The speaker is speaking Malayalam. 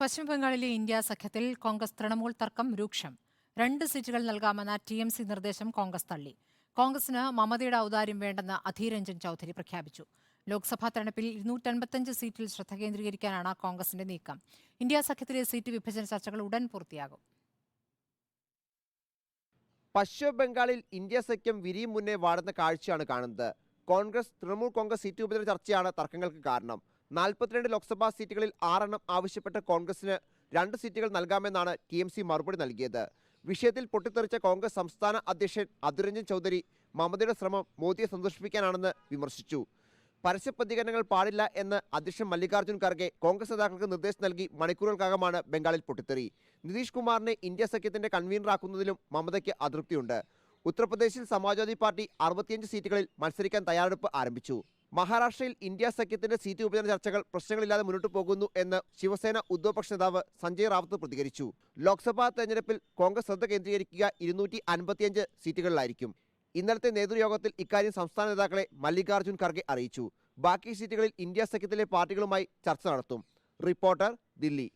പശ്ചിമബംഗാളിലെ ഇന്ത്യ സഖ്യത്തിൽ കോൺഗ്രസ് തൃണമൂൽ തർക്കം രൂക്ഷം. 2 സീറ്റുകൾ നൽകാമെന്ന TMC നിർദ്ദേശം കോൺഗ്രസ് തള്ളി. കോൺഗ്രസിന് മമതയുടെ ഔദാര്യം വേണ്ടെന്ന് അധീർ രഞ്ജൻ ചൌധരി പ്രഖ്യാപിച്ചു. ലോക്സഭാ തെരഞ്ഞെടുപ്പിൽ 255 സീറ്റിൽ ശ്രദ്ധ കേന്ദ്രീകരിക്കാനാണ് കോൺഗ്രസിന്റെ നീക്കം. ഇന്ത്യ സഖ്യത്തിലെ സീറ്റ് വിഭജന ചർച്ചകൾ ഉടൻ പൂർത്തിയാകും. പശ്ചിമബംഗാളിൽ ഇന്ത്യ സഖ്യം വിരിയും മുന്നേ വാടുന്ന കാഴ്ചയാണ് കാണുന്നത്. കോൺഗ്രസ് തൃണമൂൽ കോൺഗ്രസ് സീറ്റ് വിഭജന ചർച്ചയാണ് തർക്കങ്ങൾക്ക് കാരണം. 42 ലോക്സഭാ സീറ്റുകളിൽ 6 എണ്ണം ആവശ്യപ്പെട്ട കോൺഗ്രസിന് 2 സീറ്റുകൾ നൽകാമെന്നാണ് TMC മറുപടി നൽകിയത്. വിഷയത്തിൽ പൊട്ടിത്തെറിച്ച കോൺഗ്രസ് സംസ്ഥാന അധ്യക്ഷൻ അധീർ രഞ്ജൻ ചൌധരി മമതയുടെ ശ്രമം മോദിയെ സന്തോഷിപ്പിക്കാനാണെന്ന് വിമർശിച്ചു. പരസ്യ പ്രതികരണങ്ങൾ പാടില്ല എന്ന് അധ്യക്ഷൻ മല്ലികാർജ്ജുൻ ഖർഗെ കോൺഗ്രസ് നേതാക്കൾക്ക് നിർദ്ദേശം നൽകി മണിക്കൂറുകൾക്കകമാണ് ബംഗാളിൽ പൊട്ടിത്തെറി. നിതീഷ് കുമാറിനെ ഇന്ത്യ സഖ്യത്തിന്റെ കൺവീനറാക്കുന്നതിലും മമതയ്ക്ക് അതൃപ്തിയുണ്ട്. ഉത്തർപ്രദേശിൽ സമാജ്വാദി പാർട്ടി 65 സീറ്റുകളിൽ മത്സരിക്കാൻ തയ്യാറെടുപ്പ് ആരംഭിച്ചു. മഹാരാഷ്ട്രയിൽ ഇന്ത്യ സഖ്യത്തിന്റെ സീറ്റ് വിഭജന ചർച്ചകൾ പ്രശ്നങ്ങളില്ലാതെ മുന്നോട്ട് പോകുന്നു എന്ന് ശിവസേന ഉദ്യോഗപക്ഷ നേതാവ് സഞ്ജയ് റാവത്ത് പ്രതികരിച്ചു. ലോക്സഭാ തെരഞ്ഞെടുപ്പിൽ കോൺഗ്രസ് ശ്രദ്ധ കേന്ദ്രീകരിക്കുക 255 സീറ്റുകളിലായിരിക്കും. ഇന്നലത്തെ നേതൃയോഗത്തിൽ ഇക്കാര്യം സംസ്ഥാന നേതാക്കളെ മല്ലികാർജ്ജുൻ ഖർഗെ അറിയിച്ചു. ബാക്കി സീറ്റുകളിൽ ഇന്ത്യ സഖ്യത്തിലെ പാർട്ടികളുമായി ചർച്ച നടത്തും. റിപ്പോർട്ടർ, ദില്ലി.